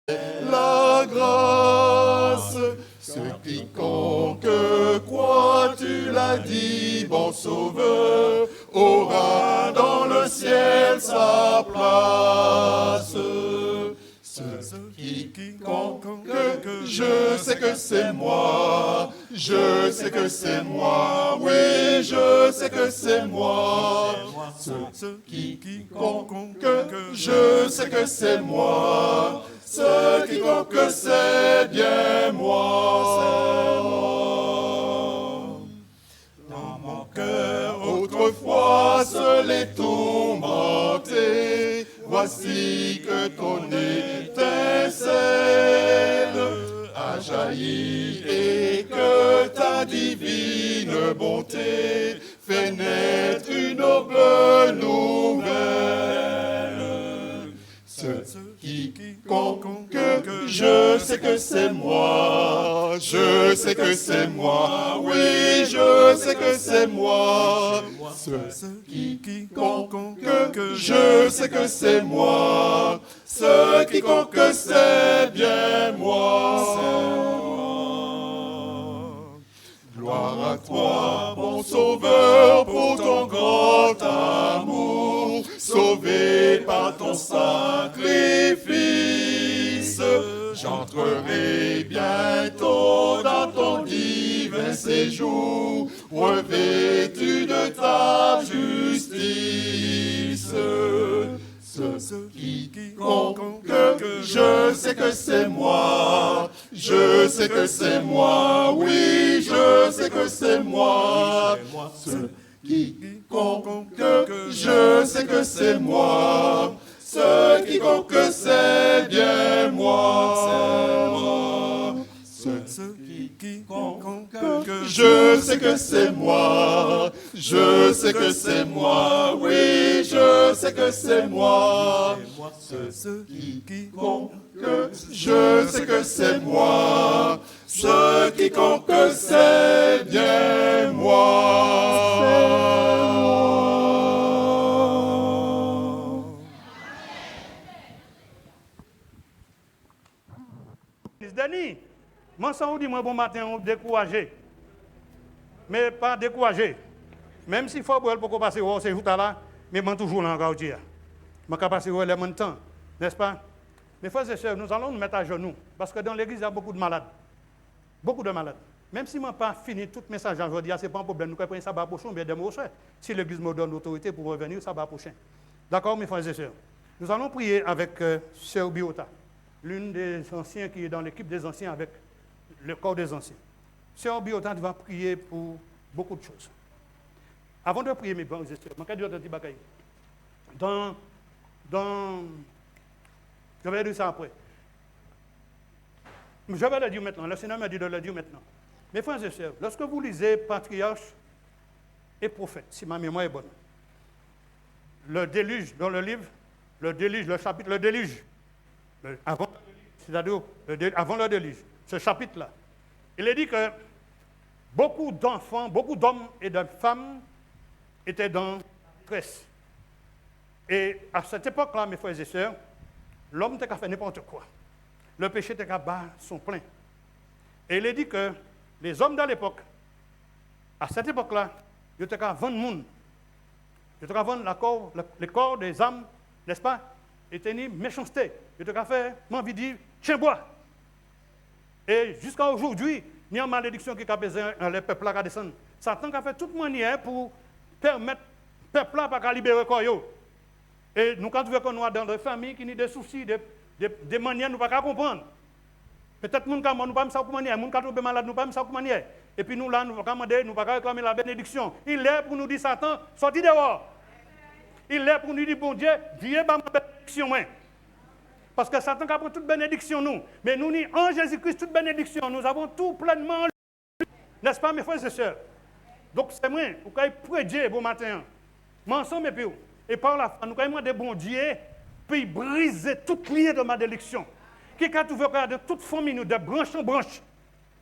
la grâce. Ce quiconque croit, tu l'as dit, bon sauveur, aura dans le ciel sa place. Ce quiconque, je sais que c'est moi, je sais que c'est moi, oui, je sais que c'est moi. Ce quiconque, je sais que c'est moi. Ce quiconque c'est bien moi, c'est moi. Dans mon cœur, autrefois, seul et tourmenté, voici que ton étincelle a jailli et que ta divine bonté fait naître une aube nouvelle. Ce quiconque, je sais que c'est moi, je sais que c'est moi, oui, je sais que c'est moi. Ce quiconque, je sais que c'est moi, ce quiconque c'est bien moi, c'est moi. Gloire à toi, mon Sauveur, pour ton grand amour, sauvé par ton sacrifice. J'entrerai bientôt dans ton divin séjour, revêtu de ta justice. Ce quiconque, je sais que c'est moi, je sais que c'est moi, oui, je sais que c'est moi. Ce quiconque, je sais que c'est moi, ce quiconque c'est bien moi, c'est moi. Ce quiconque, je sais que c'est moi, je sais que c'est moi, oui, je sais que c'est moi. Ce quiconque, je sais que c'est moi, ce quiconque c'est bien moi. Denis, moi, ça vous dit, moi, bon matin, on découragé. Mais pas découragé. Même s'il faut pour passer au séjour là, mais moi, toujours là encore dire. Je vais passer au même temps, n'est-ce pas? Mes frères et sœurs, nous allons nous mettre à genoux. Parce que dans l'église, il y a beaucoup de malades. Beaucoup de malades. Même si je n'ai pas fini tout message aujourd'hui, ce n'est pas un problème. Nous prenons ça va prochain, bien demain prochain. Si l'église me donne l'autorité pour revenir, ça va prochain. D'accord, mes frères et sœurs? Nous allons prier avec Sœur Biota, l'une des anciens qui est dans l'équipe des anciens avec le corps des anciens. Sœur Biota va prier pour beaucoup de choses. Avant de prier, mes frères et sœurs, je vais dire un petit bagage. Je vais dire ça après. Je vais le dire maintenant. Le Seigneur m'a dit de le dire maintenant. Mes frères et sœurs, lorsque vous lisez Patriarche et Prophète, si ma mémoire est bonne, le déluge dans le livre, le déluge, le chapitre, le déluge, avant le déluge, ce chapitre-là, il est dit que beaucoup d'enfants, beaucoup d'hommes et de femmes étaient dans la détresse. Et à cette époque-là, mes frères et sœurs, l'homme n'était qu'à faire n'importe quoi. Le péché était qu'à battre son plein. Et il est dit que les hommes de l'époque, à cette époque-là, ils étaient qu'à vendre le monde. Ils étaient qu'à vendre les corps des âmes, n'est-ce pas? Ils étaient ni méchanceté. Ils étaient qu'à faire, moi, envie de dire, tiens, bois. Et jusqu'à aujourd'hui, il y a une malédiction qui a besoin le peuple à descendre. Satan a fait toute manière pour permettre le peuple à pas libérer le corps. Et nous, quand nous voyons qu'on est dans des familles qui ont des soucis, des manières, nous ne pouvons pas comprendre. Peut-être que nous ne pouvons pas faire manière, nous ne pouvons pas malade, nous ne pouvons pas faire manière. Et puis nous, là, nous ne pouvons pas demander, nous ne pouvons pas réclamer la bénédiction. Il est pour nous dire, Satan, sortez dehors. Il est pour nous dire, bon Dieu, viens par ma bénédiction. Parce que Satan a pris toute bénédiction, nous. Mais nous, en Jésus-Christ, toute bénédiction, nous avons tout pleinement. N'est-ce pas, mes frères et sœurs? Donc, c'est moi, vous pouvez prier Dieu bon matin. Ensemble, et par la foi, nous pouvons demander bon Dieu, puis briser toute liée de malédiction. Qui a trouvé de toute famille, de branche en branche,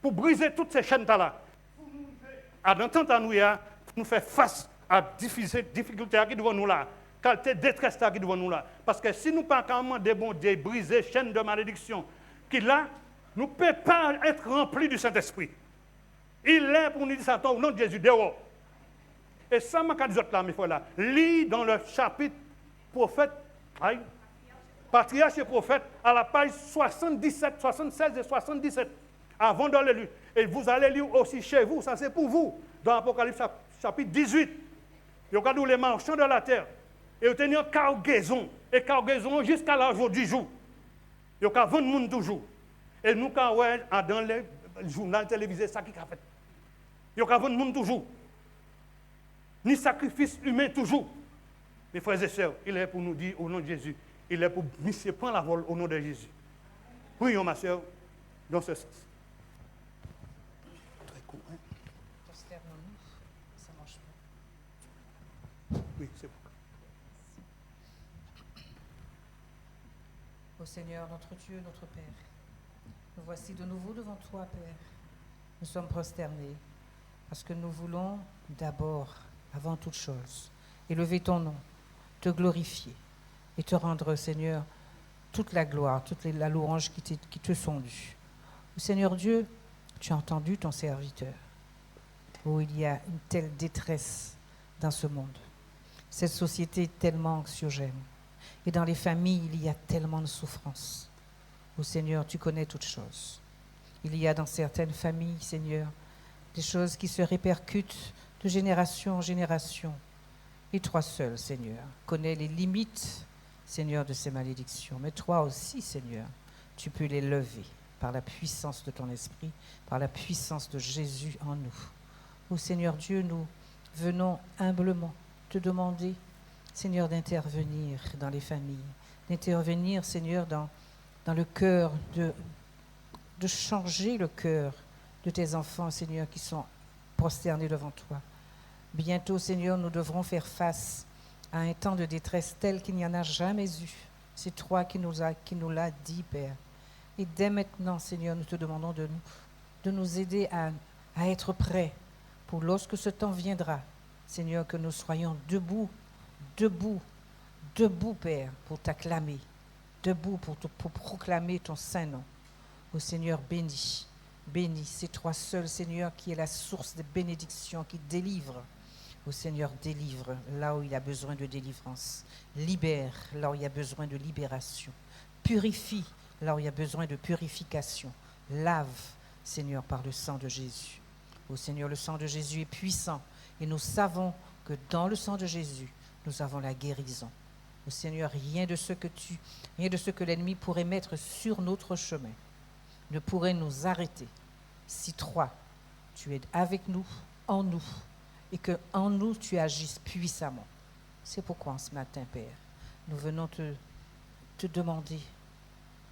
pour briser toutes ces chaînes-là. Pour nous, à l'entente à nous, pour nous faire face à difficultés qui devant nous là. qualité détresse qui est devant nous là. Parce que si nous ne pas demander bon Dieu briser chaîne de malédiction, qu'il a, nous ne pouvons pas être remplis du Saint-Esprit. Il est pour nous dire ça au nom de Jésus dehors. Et ça, je dis là, mes frères là, lis dans le chapitre prophète, patriarche et prophète, à la page 77, 76 et 77, avant de le lire. Et vous allez lire aussi chez vous, ça c'est pour vous, dans l'Apocalypse chapitre 18. Vous regardez les marchands de la terre, et vous tenez une cargaison, et cargaison jusqu'à l'âge du jour. Vous avez 20 monde toujours. Et nous, quand on est dans les journaux télévisés, ça qui a fait. Vous avez 20 monde toujours. Ni sacrifice humain toujours. Mes frères et sœurs, il est pour nous dire au nom de Jésus, il est pour monsieur prendre la vol au nom de Jésus. Prions, ma sœur, dans ce sens. Très court, hein? Prosternons-nous, ça marche pas. Oui, c'est bon. Ô Seigneur, notre Dieu, notre Père, nous voici de nouveau devant toi, Père. Nous sommes prosternés parce que nous voulons d'abord, avant toute chose, élever ton nom, te glorifier et te rendre, Seigneur, toute la gloire, toute la louange qui te sont dues. Ô Seigneur Dieu, tu as entendu ton serviteur. Oh, il y a une telle détresse dans ce monde. Cette société est tellement anxiogène. Et dans les familles, il y a tellement de souffrance. Oh Seigneur, tu connais toutes choses. Il y a dans certaines familles, Seigneur, des choses qui se répercutent de génération en génération. Et toi seul, Seigneur, connais les limites, Seigneur, de ces malédictions. Mais toi aussi, Seigneur, tu peux les lever par la puissance de ton esprit, par la puissance de Jésus en nous. Oh Seigneur Dieu, nous venons humblement te demander, Seigneur, d'intervenir dans les familles, d'intervenir, Seigneur, dans le cœur, de changer le cœur de tes enfants, Seigneur, qui sont prosternés devant toi. Bientôt, Seigneur, nous devrons faire face à un temps de détresse tel qu'il n'y en a jamais eu. C'est toi qui nous l'as dit, Père. Et dès maintenant, Seigneur, nous te demandons de nous aider à être prêts pour lorsque ce temps viendra, Seigneur, que nous soyons debout, Père, pour t'acclamer, debout pour proclamer ton saint nom. Ô Seigneur, bénis, c'est toi seul, Seigneur, qui est la source des bénédictions, qui délivre. Ô Seigneur, délivre là où il y a besoin de délivrance. Libère là où il y a besoin de libération. Purifie là où il y a besoin de purification. Lave, Seigneur, par le sang de Jésus. Ô Seigneur, le sang de Jésus est puissant et nous savons que dans le sang de Jésus, nous avons la guérison. Ô Seigneur, rien de ce que l'ennemi pourrait mettre sur notre chemin ne pourrait nous arrêter si toi, tu es avec nous, en nous, et que en nous, tu agisses puissamment. C'est pourquoi ce matin, Père, nous venons te demander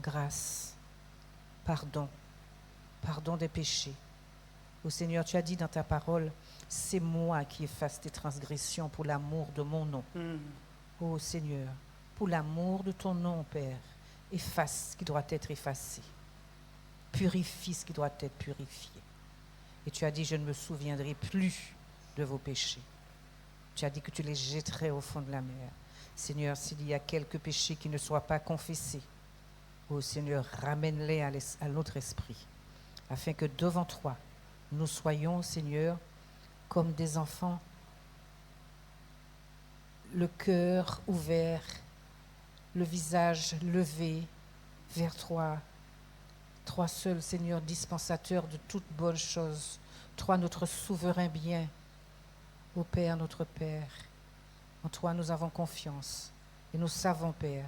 grâce, pardon des péchés. Ô Seigneur, tu as dit dans ta parole, c'est moi qui efface tes transgressions pour l'amour de mon nom. Ô Seigneur, pour l'amour de ton nom, Père, efface ce qui doit être effacé. Purifie ce qui doit être purifié. Et tu as dit, je ne me souviendrai plus de vos péchés. Tu as dit que tu les jetterais au fond de la mer. Seigneur, s'il y a quelques péchés qui ne soient pas confessés, ô Seigneur, ramène-les à notre esprit, afin que devant toi, nous soyons, Seigneur, comme des enfants, le cœur ouvert, le visage levé vers toi. Toi seul, Seigneur, dispensateur de toutes bonnes choses. Toi, notre souverain bien. Ô Père, notre Père, en toi nous avons confiance. Et nous savons, Père,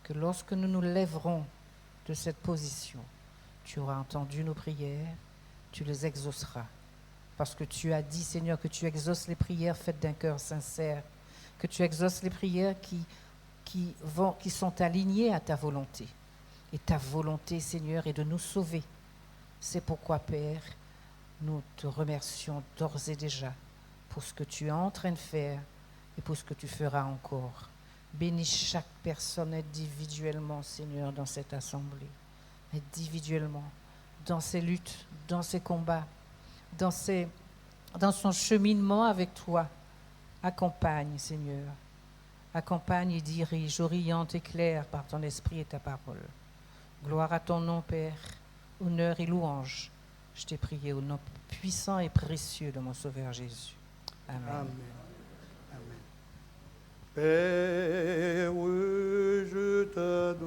que lorsque nous nous lèverons de cette position, tu auras entendu nos prières, tu les exauceras. Parce que tu as dit, Seigneur, que tu exauces les prières faites d'un cœur sincère, que tu exauces les prières qui sont alignées à ta volonté. Et ta volonté, Seigneur, est de nous sauver. C'est pourquoi, Père, nous te remercions d'ores et déjà pour ce que tu es en train de faire et pour ce que tu feras encore. Bénis chaque personne individuellement, Seigneur, dans cette assemblée. Individuellement, dans ses luttes, dans ses combats, dans son cheminement avec toi. Accompagne, Seigneur. Accompagne et dirige, oriente, éclaire par ton esprit et ta parole. Gloire à ton nom, Père, honneur et louange. Je t'ai prié au nom puissant et précieux de mon Sauveur Jésus. Amen. Amen. Amen. Père, je t'adore.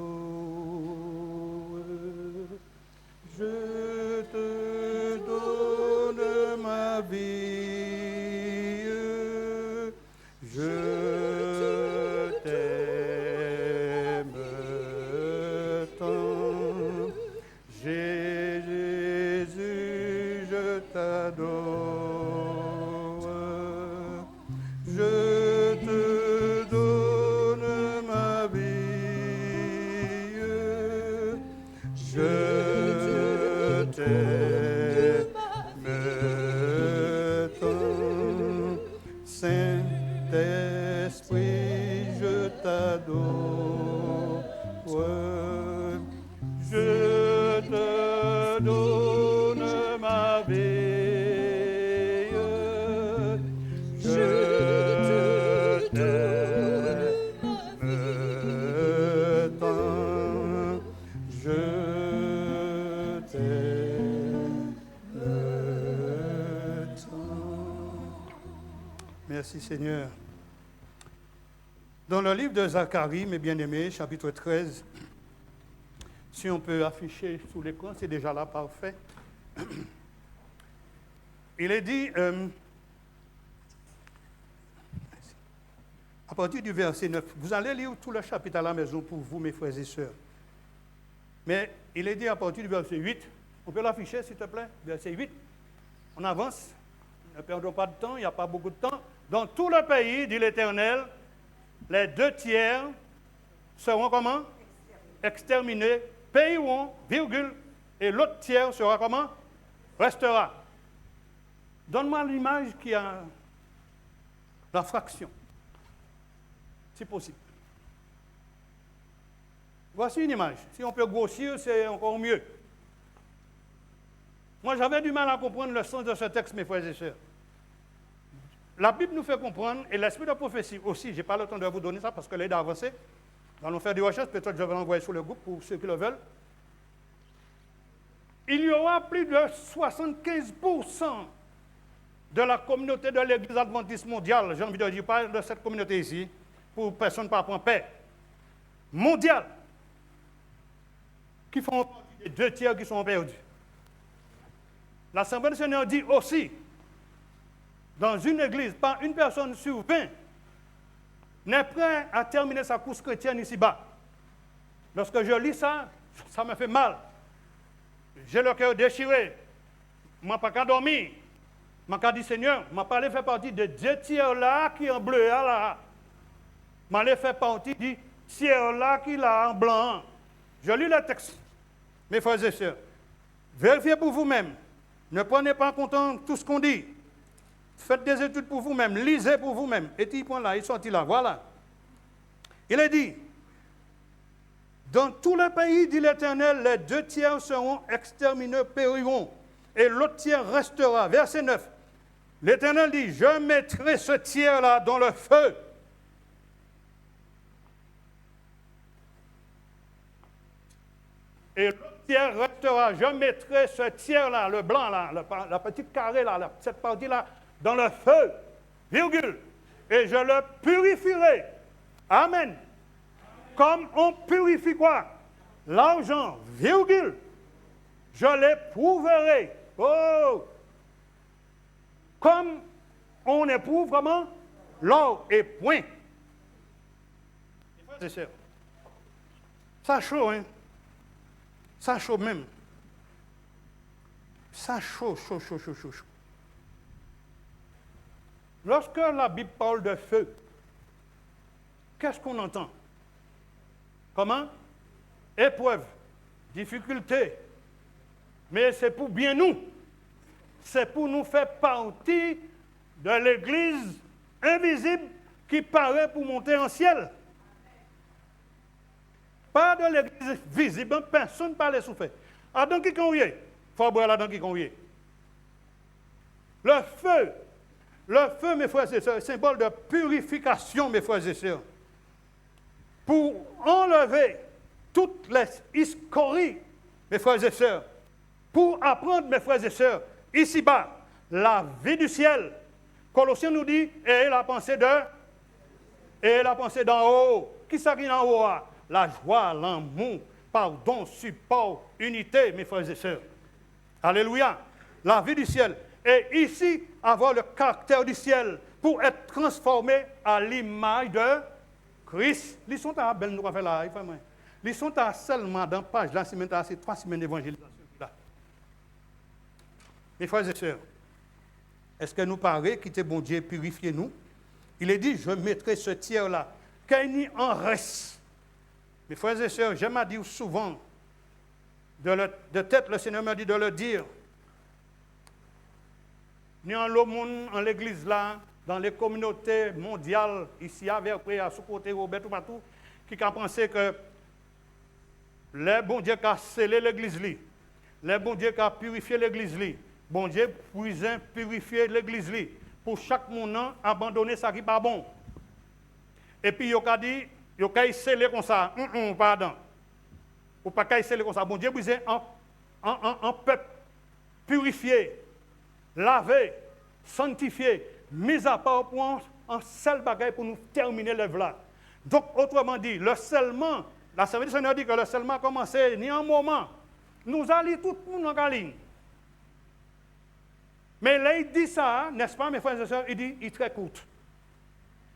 Je te donne ma vie. Je t'aime tant. Jésus, je t'adore. Je te donne ma vie. Je t'aime tant. Saint-Esprit, je t'adore. Je te donne ma vie. Je t'aime tant. Je t'aime tant. Merci Seigneur. Dans le livre de Zacharie, mes bien-aimés, chapitre 13, si on peut afficher sous l'écran, c'est déjà là, parfait. Il est dit, à partir du verset 9, vous allez lire tout le chapitre à la maison pour vous, mes frères et sœurs. Mais il est dit à partir du verset 8, on peut l'afficher s'il te plaît, verset 8, on avance, ne perdons pas de temps, il n'y a pas beaucoup de temps. Dans tout le pays, dit l'Éternel, les 2/3 seront comment? Exterminés, paieront, virgule, et l'autre tiers sera comment? Restera. Donne-moi l'image qui a la fraction, si possible. Voici une image. Si on peut grossir, c'est encore mieux. Moi, j'avais du mal à comprendre le sens de ce texte, mes frères et sœurs. La Bible nous fait comprendre, et l'esprit de prophétie aussi, je n'ai pas le temps de vous donner ça parce que l'aide a avancé. Nous allons faire des recherches, peut-être je vais l'envoyer sur le groupe pour ceux qui le veulent. Il y aura plus de 75% de la communauté de l'Église adventiste mondiale, j'ai envie de dire, pas de cette communauté ici, pour personne ne prendre paix, mondiale, qui font partie des 2/3 qui sont perdus. L'Assemblée du Seigneur dit aussi, dans une église, pas une personne sur 20 n'est prêt à terminer sa course chrétienne ici-bas. Lorsque je lis ça, ça me fait mal. J'ai le cœur déchiré. Je n'ai pas qu'à dormir. Je n'ai qu'à dire, Seigneur, je n'ai pas allé faire partie des 2/3 là qui en bleu là. Je n'ai fait partie du tiers là qui là en blanc. Je lis le texte. Mes frères et sœurs, vérifiez pour vous-même. Ne prenez pas en compte tout ce qu'on dit. Faites des études pour vous-même, lisez pour vous-même. Et il prend là, il sortit là, voilà. Il est dit, dans tout le pays, dit l'Éternel, les 2/3 seront exterminés, périront, et l'autre tiers restera. Verset 9. L'Éternel dit, je mettrai ce tiers-là dans le feu. Et l'autre tiers restera. Je mettrai ce tiers-là, le blanc là, la petite carré là, cette partie-là, dans le feu, virgule, et je le purifierai. Amen. Comme on purifie quoi? L'argent, virgule. Je l'éprouverai. Oh! Comme on éprouve comment? L'or et point. C'est sûr. Ça chaud, hein? Ça chaud même. Ça chaud. Lorsque la Bible parle de feu, qu'est-ce qu'on entend? Comment? Épreuve, difficulté. Mais c'est pour bien nous. C'est pour nous faire partie de l'Église invisible qui paraît pour monter en ciel. Pas de l'Église visible, personne ne parle souffert. Ah, donc qui qu'on y est? Il faut boire là dans qui qu'on y est. Le feu, mes frères et sœurs, symbole de purification, mes frères et sœurs. pour enlever toutes les scories, mes frères et sœurs, pour apprendre, mes frères et sœurs, ici-bas, la vie du ciel. Colossiens nous dit, et la pensée d'en haut. Qui ça qui est en haut? La joie, l'amour, pardon, support, unité, mes frères et sœurs. Alléluia. La vie du ciel. Et ici, avoir le caractère du ciel pour être transformé à l'image de Christ. Ils sont à belle nous faire là, ils sont à seulement dans page là, c'est 3 semaines d'évangélisation là. Mes frères et sœurs, est-ce que nous paraît quitter bon Dieu, purifier nous? Il est dit, je mettrai ce tiers là, qu'il n'y en reste. Mes frères et sœurs, j'aime à dire souvent, de tête, le Seigneur m'a dit de le dire. Ni en le monde, en l'église là, dans les communautés mondiales, ici à Verpré, à sous-côté, Robert, tout partout, qui a pensé que le bon Dieu qui a scellé l'église, le bon Dieu qui a purifié l'église, bon Dieu purifier l'église, pour chaque monde abandonner ça qui n'est pas bon. Et puis, il a dit, il a scellé comme ça, pardon. Ou pas qu'il scellé comme ça. Bon Dieu brisé en peuple purifié, lavé, sanctifié, mis à part pour un seul bagage pour nous terminer l'œuvre là. Donc, autrement dit, le scellement, la Sainte du Seigneur dit que le scellement a commencé ni un moment. Nous allons tout le monde en ligne. Mais là, il dit ça, n'est-ce pas, mes frères et sœurs, il dit, il est très court.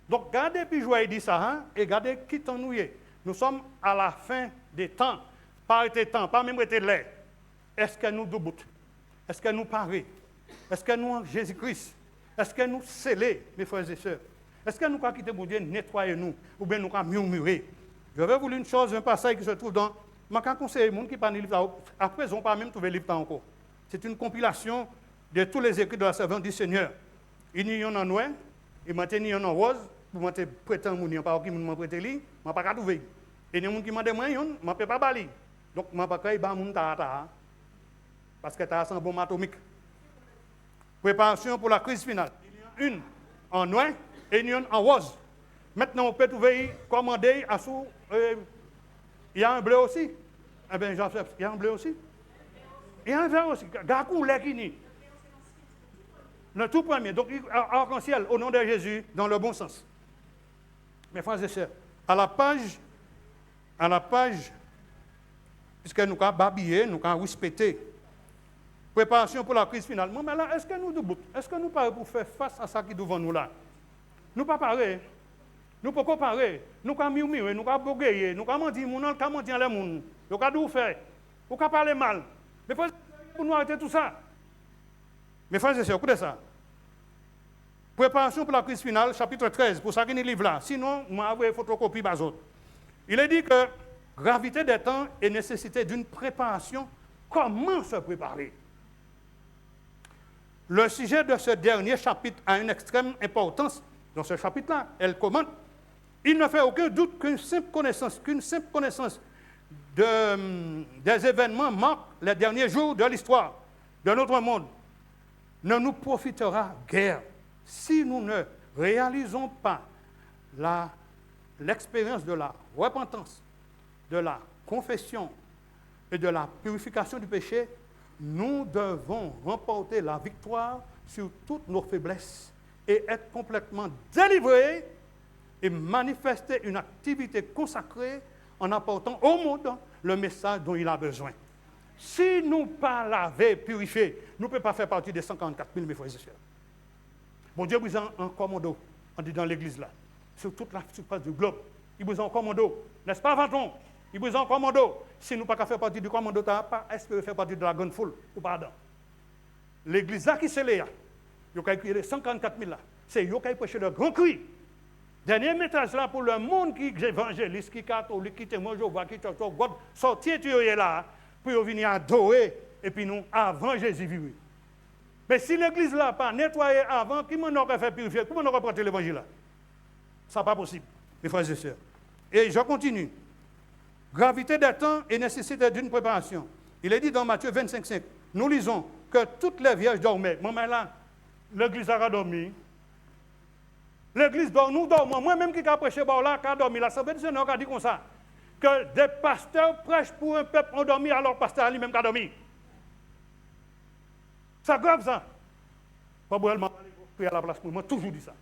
Donc, gardez puis jouer, il dit ça, et gardez qui t'en nous est. Nous sommes à la fin des temps, pas été temps, pas même été l'air. Est-ce que nous debout? Est-ce que nous parés? Est-ce que nous en Jésus-Christ? Est-ce que nous scellés, mes frères et sœurs? Est-ce que nous avons quitté mon Dieu, nettoyer nous, ou bien nous avons murmurer? Je vais vous lire une chose, un passage qui se trouve dans. Je vais conseiller les gens qui parlent de livre. Après, ils n'ont pas même trouvé le livre encore. C'est une compilation de tous les écrits de la servante du Seigneur. Il y en a noir, il y en a rose, pour moi, prétendre que je ne pas qui m'a prêté lui, je ne pas trouver. Et les gens qui m'ont demandé, je ne peux pas bali. Donc, je ne peux pas créer des gens parce que tu as un bombe atomique. Préparation pour la crise finale. Il y en a une en noir et une en rose. Maintenant, on peut trouver, commander à sous. Il y a un bleu aussi. Eh bien, Jean-Philippe, il y a un bleu aussi. Il y a un vert aussi. Gacou, l'équini. Le tout premier. Donc, arc-en-ciel, au nom de Jésus, dans le bon sens. Mes frères et sœurs, à la page, puisque nous avons babillé, nous avons respecté. Préparation pour la crise finale. Mais là, est-ce que nous debout? Est-ce que nous parlons pour faire face à ça qui est devant nous là? Nous ne pas parler. Nous ne pouvons pas parler. Nous ne pouvons pas murmurer, nous ne pouvons pas boguer, nous ne pouvons pas mentir, nous ne pouvons pas mentir les gens. Nous ne pouvons pas faire. Nous ne pouvons pas parler mal. Mais pour nous arrêter tout ça. Mes frères et sœurs, écoutez ça. Préparation pour la crise finale, chapitre 13, pour ça qu'il y a livre là. Sinon, je vais avoir une photocopie bas-autres. Il est dit que gravité des temps et nécessité d'une préparation. Comment se préparer? Le sujet de ce dernier chapitre a une extrême importance. Dans ce chapitre-là, elle commente. Il ne fait aucun doute qu'une simple connaissance des événements marque les derniers jours de l'histoire de notre monde ne nous profitera guère si nous ne réalisons pas l'expérience de la repentance, de la confession et de la purification du péché. Nous devons remporter la victoire sur toutes nos faiblesses et être complètement délivrés et manifester une activité consacrée en apportant au monde le message dont il a besoin. Si nous ne pas laver, purifier, nous ne pouvons pas faire partie des 144 000, mes frères et sœurs. Bon Dieu vous a un commando, on dit dans l'église là, sur toute la surface du globe. Il vous a un commando, n'est-ce pas, Vaton? Il vous a un commando. Si nous ne pouvons pas faire partie du commando, nous ne pas espérer faire partie de la grande foule, ou pardon. L'église là qui s'est là, il y a écrit 144 000 là. C'est eux qui ont prêché le grand cri. Dernier message là pour le monde qui est évangéliste, qui est catholique, qui est témoin Jéhovah, qui est God, sortir là pour venir adorer et puis nous avant Jésus vivre. Mais si l'église là pas nettoyée avant, qui m'en aurait fait purifier, comment on aurait porté l'évangile là? Ça n'est pas possible, mes frères et sœurs. Et je continue. Gravité des temps et nécessité d'une préparation. Il est dit dans Matthieu 25,5, nous lisons que toutes les vierges dormaient. Maman là, l'église a dormi. L'église dort, nous dormons. Moi-même qui ai prêché là, qui a dormi là, ça veut dire qu'on a dit comme ça. Que des pasteurs prêchent pour un peuple endormi, alors le pasteur lui-même qui a dormi. C'est grave ça. Pas pour elle prier à la place pour moi, toujours dit ça.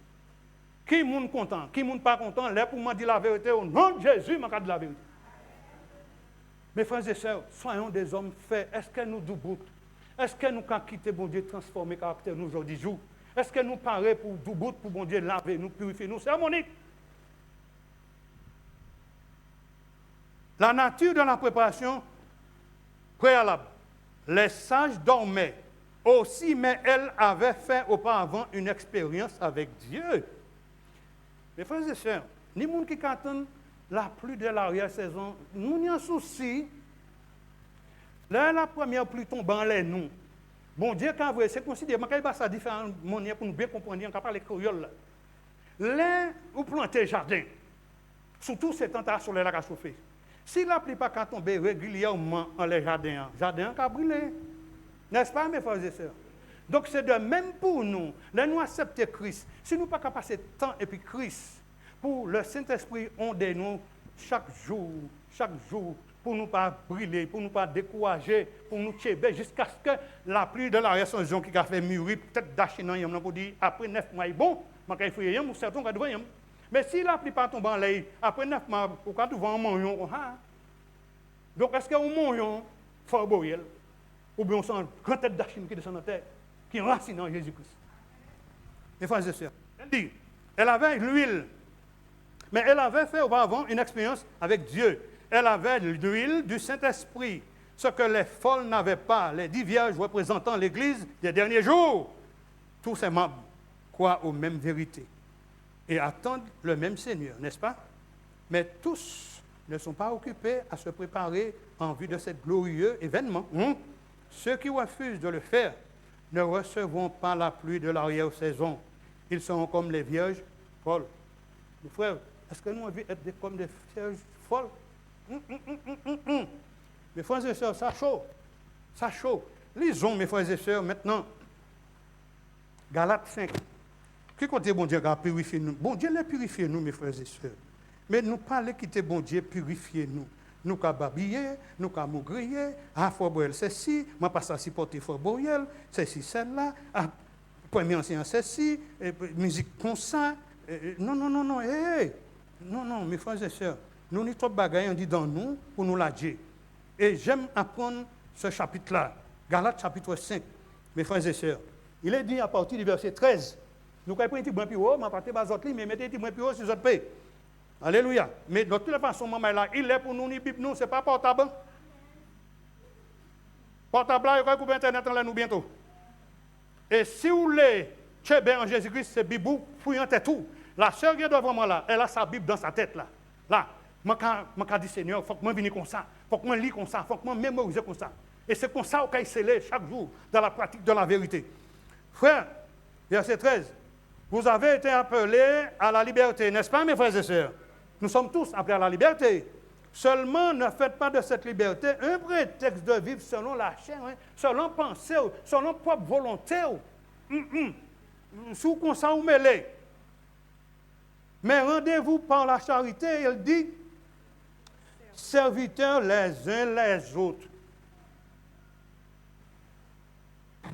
Qui est content, qui n'est pas content, là pour moi dire la vérité, au nom de Jésus, je dis la vérité. Mes frères et sœurs, soyons des hommes faits. Est-ce que nous doublons? Est-ce que nous avons quitté bon Dieu, transformer le caractère nous aujourd'hui jour? Est-ce que nous parlons pour doublons, pour bon Dieu laver, nous purifier, nous? C'est harmonique. La nature de la préparation préalable. Les sages dormaient aussi, mais elles avaient fait auparavant une expérience avec Dieu. Mes frères et sœurs, ni monde qui attendent la pluie de l'arrière-saison, nous n'y a un souci. Là, la première pluie tombe en l'air, nous. Bon Dieu, quand vous c'est considéré, je vais ça différentes manières pour nous bien comprendre, on ne parle pas créole. Là, vous plantez jardin, surtout ces temps sur les lacs à chauffer. Si la pluie pas tomber régulièrement dans les jardins, le jardin a brûlé. N'est-ce pas, mes frères et sœurs? Donc, c'est de même pour nous. Là, nous acceptons Christ. Si nous ne pouvons pas passer temps et puis Christ, pour le Saint-Esprit, on de nous chaque jour, pour nous pas brûler, pour nous pas décourager, pour nous tuer, jusqu'à ce que la pluie de la réascension qui a fait mûrir, peut-être d'acheter dans yam, pour dire, après 9 mois, bon, je vais faire yam, ou certains qui devant. Mais si la pluie pas tombe en l'air, après 9 mois, pourquoi nous devons manger? Donc, est-ce que nous mangeons fort boyel? Ou bien on sent une grande tête d'Achille qui descend dans la terre, qui est racine en Jésus-Christ. Mes frères et sœurs, elle dit, elle avait l'huile, mais elle avait fait auparavant une expérience avec Dieu. Elle avait l'huile du Saint-Esprit, ce que les folles n'avaient pas, les 10 vierges représentant l'Église des derniers jours. Tous ces membres croient aux mêmes vérités et attendent le même Seigneur, n'est-ce pas? Mais tous ne sont pas occupés à se préparer en vue de ce glorieux événement. Ceux qui refusent de le faire ne recevront pas la pluie de l'arrière-saison. Ils seront comme les vierges folles. Mes frères, est-ce que nous avons envie d'être comme des vierges folles? Mes frères et sœurs, ça chaud. Ça chaud. Lisons, mes frères et sœurs, maintenant. Galates 5. Qui compte bon Dieu a purifié nous? Bon Dieu l'a purifié nous, mes frères et sœurs. Mais nous parlons quitter bon Dieu purifier nous. Nous avons babiller, nous avons maugrier, faut boire ceci, je passe à supporter faut boire, ceci, celle-là, premier ancien ceci, musique comme ça. Non, non, mes frères et sœurs, nous n'y trop bagaille, on dit dans nous pour nous l'adjer. Et j'aime apprendre ce chapitre-là, Galates chapitre 5, mes frères et sœurs. Il est dit à partir du verset 13, nous avons pris un petit bon plus haut, mais pas de autres, mais mettez un petit bon plus haut sur votre pays. Alléluia. Mais de toute façon, maman là, il est pour nous, ni Bible, nous, ce n'est pas portable. Portable là, il va couper Internet en nous bientôt. Et si vous voulez, Tchébé en Jésus-Christ, c'est Bible, fouillant tout. La sœur qui est devant moi là, elle a sa Bible dans sa tête là. Là, je dis Seigneur, il faut que je vienne comme ça, il faut que je lis comme ça, il faut que je mémorise comme ça. Et c'est comme ça qu'on scellé chaque jour dans la pratique de la vérité. Frère, verset 13, vous avez été appelés à la liberté, n'est-ce pas, mes frères et sœurs? Nous sommes tous appelés à la liberté. Seulement, ne faites pas de cette liberté un prétexte de vivre selon la chair, selon pensée, selon propre volonté. Sous qu'on s'en ou mêlé. Mais rendez-vous par la charité, il dit, serviteurs les uns les autres.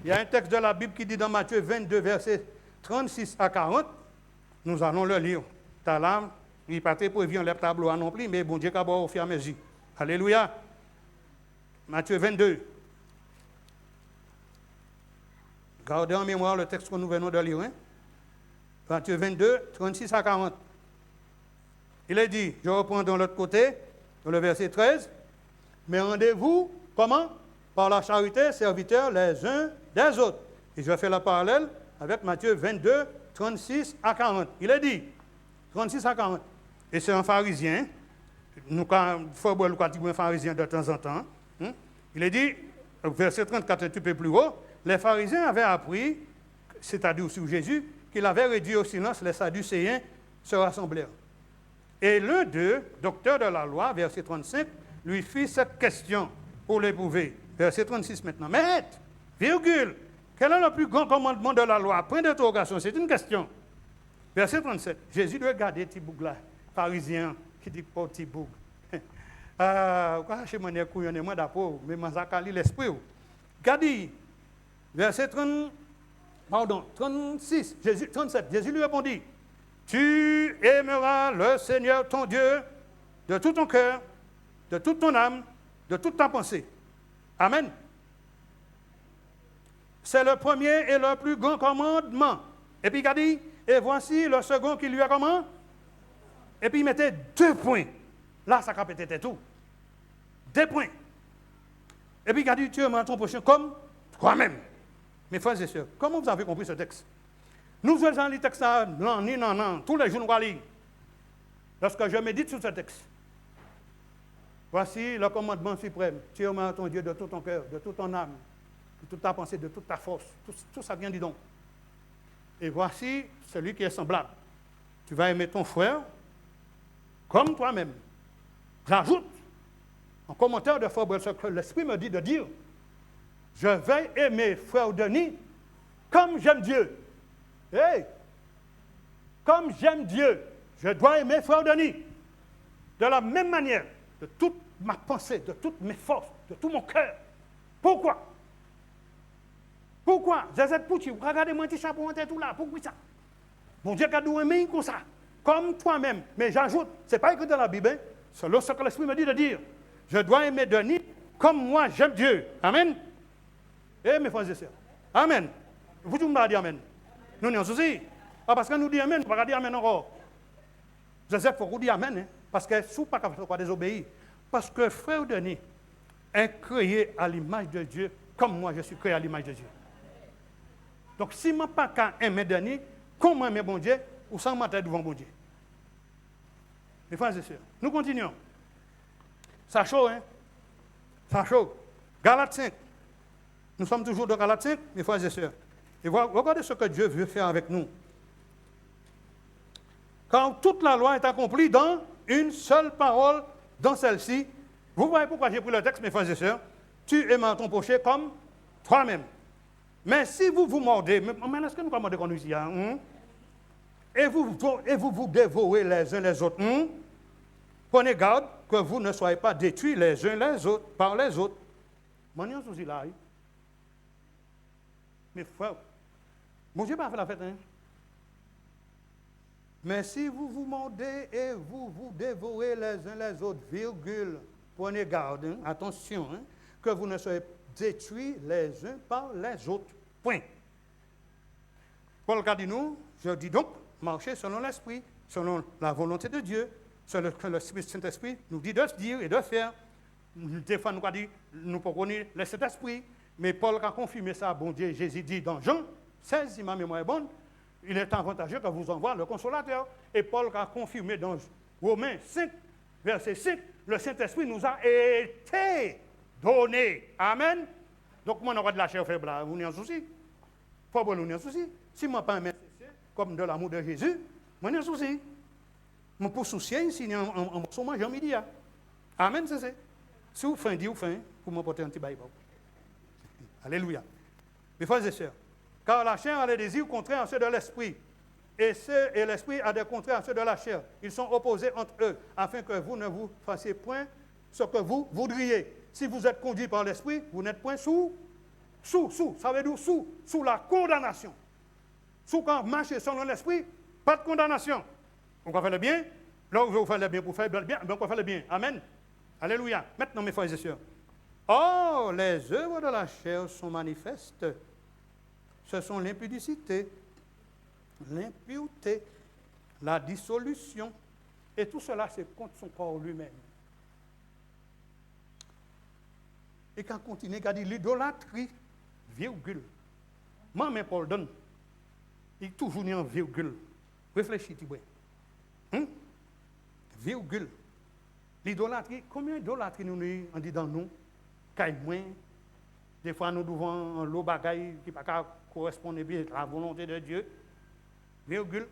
Il y a un texte de la Bible qui dit dans Matthieu 22, versets 36 à 40, nous allons le lire. T'as l'âme. Il n'est pas très prévu le tableau non plus, mais bon Dieu qui a au fur et à mesure. Alléluia. Matthieu 22. Gardez en mémoire le texte que nous venons de lire. Matthieu 22, 36 à 40. Il est dit, je reprends dans l'autre côté, dans le verset 13, mais rendez-vous, comment? Par la charité, serviteurs les uns des autres. Et je fais la parallèle avec Matthieu 22, 36 à 40. Il est dit, 36 à 40. Et c'est un pharisien, nous faut boire un pharisien de temps en temps. Il est dit, verset 34, un petit peu plus haut, les pharisiens avaient appris, c'est-à-dire sur Jésus, qu'il avait réduit au silence les sadducéens se rassemblèrent. Et l'un d'eux, docteur de la loi, verset 35, lui fit cette question pour l'éprouver. Verset 36 maintenant. Maître, virgule, quel est le plus grand commandement de la loi? Point d'interrogation, c'est une question. Verset 37. Jésus doit garder petit boug là, pharisien qui dit pas petit boug. Quand chez moi ne couillonne moi d'apo, mais mazakali l'esprit. Regardez. Verset 36, 37. Jésus lui répondit, tu aimeras le Seigneur ton Dieu de tout ton cœur, de toute ton âme, de toute ta pensée. Amen. C'est le premier et le plus grand commandement. Et puis il a dit, et voici le second qui lui a commandé. Et puis il mettait 2 points. Là, ça captait tout. 2 points. Et puis il a dit, tu aimeras ton prochain comme toi-même. Mes frères et sœurs, comment vous avez compris ce texte? Nous faisons les textes non, tous les jours nous allons lire. Lorsque je médite sur ce texte, voici le commandement suprême. Tu aimeras ton Dieu de tout ton cœur, de toute ton âme, de toute ta pensée, de toute ta force. Tout ça vient, dis donc. Et voici celui qui est semblable. Tu vas aimer ton frère comme toi-même. J'ajoute en commentaire de Frère ce que l'Esprit me dit de dire. Je vais aimer frère Denis comme j'aime Dieu. Hey! Comme j'aime Dieu, je dois aimer frère Denis. De la même manière, de toute ma pensée, de toutes mes forces, de tout mon cœur. Pourquoi? Pourquoi? J'ai pour tu regardez moi petit chapeau en tête tout là. Pourquoi ça? Mon Dieu a dû aimer comme ça. Comme toi-même. Mais j'ajoute, ce n'est pas écrit dans la Bible, hein? C'est ce que l'Esprit me dit de dire. Je dois aimer Denis comme moi j'aime Dieu. Amen. Eh mes frères et sœurs. Amen. Vous tout le monde dit Amen. Nous n'avons pas de souci. Parce que nous disons Amen, nous ne pouvons pas dire Amen encore. Joseph, il faut qu'on dise Amen. Hein? Parce que si vous ne pouvez pas désobéir. Parce que frère Denis est créé à l'image de Dieu, comme moi je suis créé à l'image de Dieu. Donc si je ne peux pas aimer Denis, comment aimer bon Dieu, ou sans m'attendre devant bon Dieu. Mes frères et sœurs, nous continuons. Ça chaud, hein? Ça chaud. Galates 5. Nous sommes toujours dans Galates 5, mes frères et sœurs. Et regardez ce que Dieu veut faire avec nous. Quand toute la loi est accomplie dans une seule parole, dans celle-ci, vous voyez pourquoi j'ai pris le texte, mes frères et sœurs. Tu aimes ton prochain comme toi-même. Mais si vous vous mordez, mais est-ce que nous pas morder comme nous ici, hein? Et vous dévorez les uns les autres, prenez garde que vous ne soyez pas détruits les uns les autres par les autres. Maintenant, souci là. Mes frères, mon Dieu n'a pas fait la fête, hein? Mais si vous vous mordez et vous vous dévorez les uns les autres, virgule, prenez garde, hein? Attention, hein? Que vous ne soyez détruits les uns par les autres. Point. Paul a dit nous, je dis donc, marchez selon l'esprit, selon la volonté de Dieu, selon ce que le Saint-Esprit nous dit de dire et de faire. Des fois, nous avons dit, nous pouvons connaître le Saint-Esprit, mais Paul a confirmé ça, bon Dieu, Jésus dit dans Jean 16, si ma mémoire est bonne, il est avantageux que vous envoie le Consolateur. Et Paul a confirmé dans Romains 5, verset 5, le Saint-Esprit nous a été donné. Amen. Donc, moi, on aura de la chair faible, vous n'avez un souci. Faut pas nous un souci. Si moi pas un comme de l'amour de Jésus, moi n'ai un souci. Moi pour soucier ici en sommage en midi. Amen, c'est ça. Si vous faites, pour m'apporter un petit bail. Alléluia. Mes frères et sœurs, car la chair a des désirs contraires à ceux de l'esprit, et l'esprit a des contraires à ceux de la chair. Ils sont opposés entre eux, afin que vous ne vous fassiez point ce que vous voudriez. Si vous êtes conduit par l'esprit, vous n'êtes point sous, ça veut dire sous la condamnation. Sous quand vous marchez selon l'esprit, pas de condamnation. On va faire le bien, là où vous faites le bien pour faire le bien, on va faire le bien. Amen. Alléluia. Maintenant, mes frères et sœurs. Or, les œuvres de la chair sont manifestes. Ce sont l'impudicité, l'impureté, la dissolution. Et tout cela, c'est contre son corps lui-même. Et quand on continue, il dit l'idolâtrie, virgule. Moi, mais Paul donne. Il est toujours mis en virgule. Réfléchis, tu vois. Virgule. L'idolâtrie, combien d'idolâtrie nous on dit dans nous? Moins. Des fois, nous devons l'eau bagaille qui ne correspond bien à la volonté de Dieu. Virgule.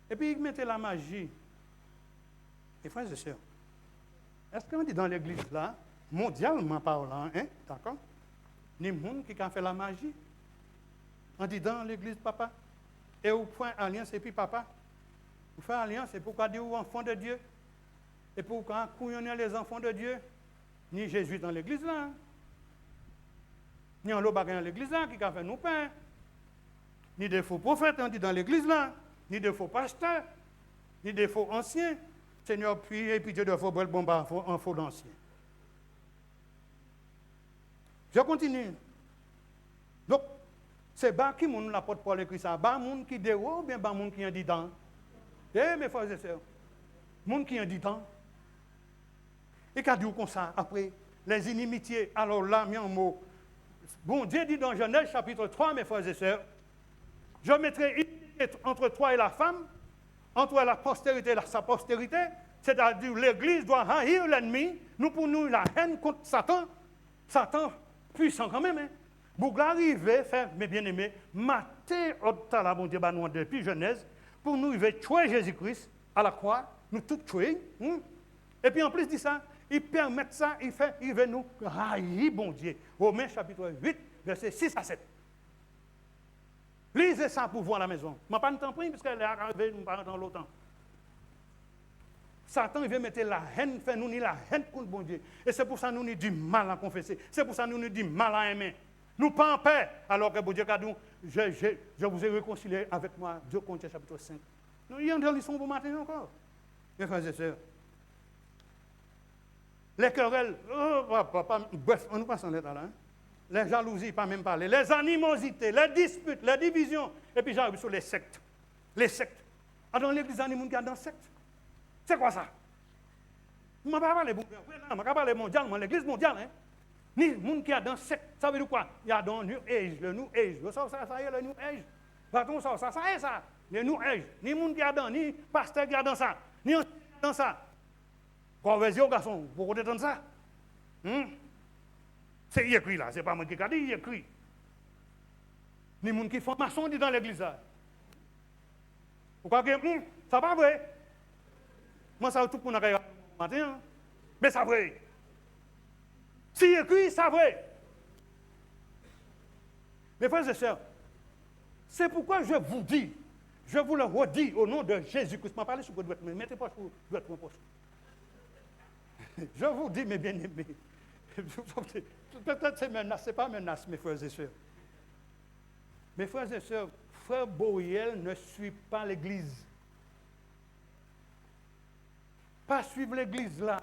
Et puis, il mettait la magie. Et frères et sœurs, est-ce qu'on dit dans l'église là, mondialement parlant, hein? D'accord? Les gens qui ont fait la magie, on dit dans l'église, papa, et au point alliance et puis papa, Vous faites alliance, c'est pourquoi dire aux enfants de Dieu. Et pourquoi couillonner les enfants de Dieu. Ni Jésus dans l'église là. Ni en l'eau dans l'église là qui a fait nous pain. Ni des faux prophètes on dit dans l'église là. Ni des faux pasteurs. Ni des faux anciens. Seigneur, puis pitié de faux bon en faux d'anciens. Je continue. Donc, c'est bas qui moun la porte Paul écrit ça. Bas moun qui déroule, bien bas moun qui en dit tant. Eh, mes frères et sœurs, moun qui en dit tant. Et qu'a dit comme ça, après, les inimitiés, alors là, mis en mots. Bon, Dieu dit dans Genèse chapitre 3, mes frères et sœurs, je mettrai inimitié entre toi et la femme, entre la postérité et sa postérité, c'est-à-dire l'Église doit haïr l'ennemi, nous pour nous la haine contre Satan, Satan puissant quand même, hein. Pour arriver, faire, mes bien-aimés, mater la bon Dieu, nous depuis Genèse, pour nous arriver tuer Jésus-Christ à la croix, nous tous tuer. Et puis en plus de ça, il permet ça, il veut nous haïr, bon Dieu. Romains chapitre 8, versets 6 à 7. Lisez ça pour voir à la maison. Je ne vais pas temps pris parce qu'elle est arrivée, nous parlons dans l'automne. Satan il veut mettre la haine, fait nous la haine contre bon Dieu. Et c'est pour ça que nous avons du mal à confesser. C'est pour ça que nous avons du mal à aimer. Nous pas en paix, alors que bon Dieu a dit, je vous ai réconcilié avec moi. 2 Corinthiens chapitre 5. Nous y avons des leçons pour matin encore. Mes frères et sœurs. Les querelles, bref, on nous passe en l'état là. Hein? Les jalousies, pas même parler. Les animosités, les disputes, les divisions. Et puis j'arrive sur les sectes. Les sectes. Dans l'église, il y a des gens qui sont dans sectes. C'est quoi ça? Je ne vais pas parler mondialement, l'église mondiale. Hein? Ni les gens qui sont dans secte. Ça veut dire quoi? Il y a dans New Age, le New Age. Ça y est, le New Age. Pardon, ça y est, ça. Le New Age. Ni les gens qui sont dans, ni pasteur qui sont dans ça. Ni les gens qui sont dans ça. Conversion, garçon, vous pouvez entendre ça? C'est écrit là, c'est pas moi qui ai dit, il écrit. Les gens qui font maçon dans l'église là. Vous croyez que ça pas vrai? Moi, ça tout le monde a matin, mais ça vrai. Si écrit, ça vrai. Mes frères et sœurs, c'est pourquoi je vous dis, je vous le redis au nom de Jésus-Christ. Je ne parle pas sur votre mais mettez pas sur votre poche. Je vous dis, mes bien-aimés, peut-être c'est menace, ce n'est pas menace, mes frères et sœurs. Mes frères et sœurs, frère Boyel ne suit pas l'église. Pas suivre l'église là.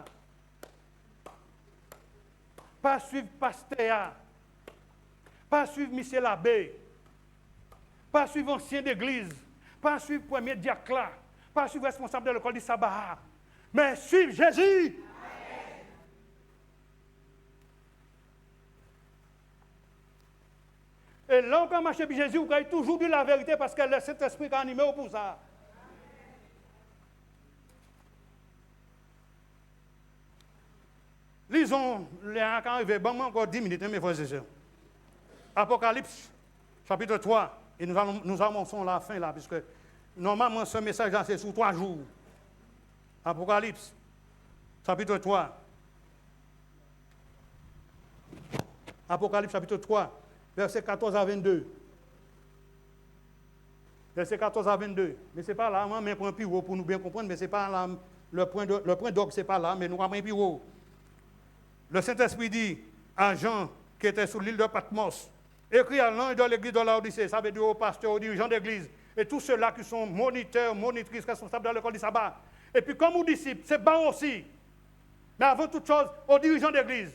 Pas suivre pasteur. Pas suivre Michel Abbé. Pas suivre ancien d'église. Pas suivre premier diacre là. Pas suivre responsable de l'école du sabbat. Mais suivre Jésus. Et là, on peut marcher avec Jésus, vous avez toujours dit la vérité parce que le Saint-Esprit a animé pour ça. Lisons, les quand arrivé, bon, encore 10 minutes, mes frères et sœurs. Apocalypse, chapitre 3, et nous annonçons la fin là, puisque normalement ce message-là, c'est sur 3 jours. Apocalypse, chapitre 3. Apocalypse, chapitre 3. Verset 14 à 22. Verset 14 à 22. Mais ce n'est pas là, mais point plus haut pour nous bien comprendre, mais ce n'est pas là, le point d'orgue, ce n'est pas là, mais nous avons un plus haut. Le Saint-Esprit dit à Jean, qui était sur l'île de Patmos, écrit à l'ange de l'église de Laodicée, ça veut dire aux pasteurs, aux dirigeants d'église, et tous ceux-là qui sont moniteurs, monitrices, responsables de l'école du sabbat. Et puis comme aux disciples, c'est bon aussi. Mais avant toute chose, aux dirigeants d'église.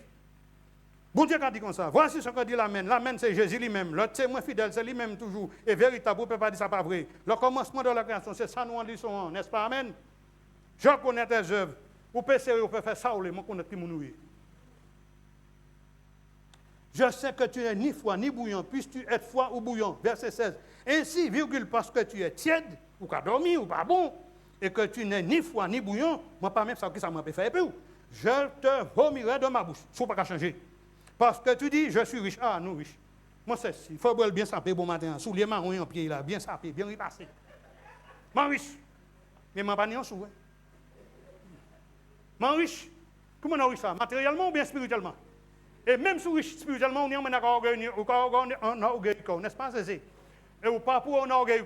Bon Dieu a dit comme ça. Voici ce que dit l'Amen. L'Amen, c'est Jésus lui-même. Le témoin fidèle, c'est lui-même toujours. Et véritable, vous ne pouvez pas dire ça pas vrai. Le commencement de la création, c'est ça nous en disons, n'est-ce pas? Amen. Je connais tes œuvres. Vous pouvez essayer, vous pouvez faire ça ou les mots qu'on a qui nous. Je sais que tu n'es ni froid ni bouillant, puisses-tu être froid ou bouillant. Verset 16. Ainsi, virgule, parce que tu es tiède, ou qu'à dormir, ou pas bon, et que tu n'es ni froid ni bouillant, moi pas même ça que ça m'a fait faire. Je te vomirai de ma bouche. Il ne faut pas changer. Parce que tu dis, je suis riche. Ah, nous riches. Moi, c'est il faut bien saper bon matin. Sous les marrons en pied, là, bien sapé, bien repassé. Moi, riche. Mais je ne pas ni en sous. Moi, riche. Comment on a riche ça? Matériellement ou bien spirituellement? Et même si riche spirituellement, on est en orgueil, n'est-ce pas? Et ou pas pour un orgueil.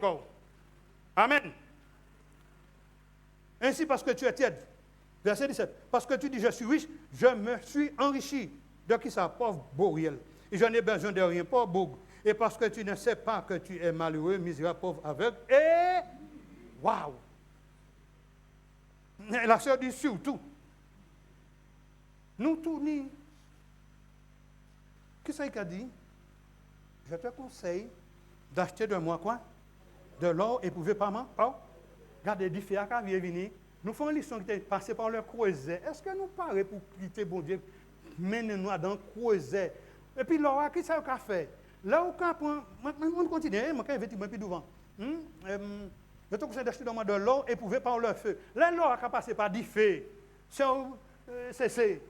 Amen. Ainsi, parce que tu es tiède. Verset 17. Parce que tu dis, je suis riche, je me suis enrichi. De qui ça? Pauvre Boriel. Et je n'ai besoin de rien, pauvre Bourg. Et parce que tu ne sais pas que tu es malheureux, misérable, pauvre, aveugle. Et, waouh! La sœur dit surtout. Nous tournons. Qu'est-ce qu'il a dit? Je te conseille d'acheter de moi quoi? De l'or éprouvé par moi. Oh. Regardez, des filles qui viennent venir. Nous faisons une leçon qui est passée par le creuset. Est-ce que nous parlons pour quitter bon Dieu, mener-nous dans le creuset? Et puis l'or, qui ça a fait? Là où on continue, on va effectivement plus devant. Je te conseille d'acheter de moi de l'or éprouvé par le feu. Là, l'or a passé par des feux. C'est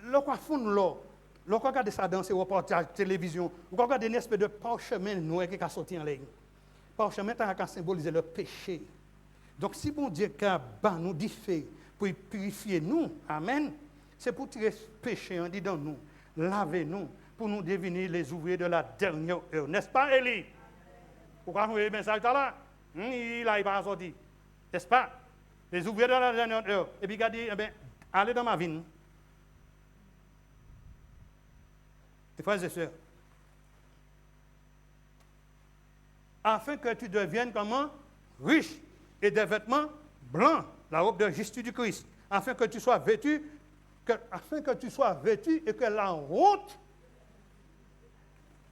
l'or qui fond l'or. L'or qui regarde ça dans ces reportages télévision. Vous regardez une espèce de parchemin noir qui a sorti en ligne. Parchemin a symbolisé le péché. Donc, si bon Dieu a nous dit fait pour purifier nous, amen, c'est pour tirer ce péché en dans nous, laver nous, pour nous devenir les ouvriers de la dernière heure. N'est-ce pas, Élie? Pourquoi vous avez message là? Il n'a pas sorti. N'est-ce pas? Les ouvriers de la dernière heure. Et puis, il a dit, allez dans ma vigne. Mes frères et sœurs, afin que tu deviennes comment? Riche et des vêtements blancs, la robe de justice du Christ, afin que tu sois vêtu et que la honte,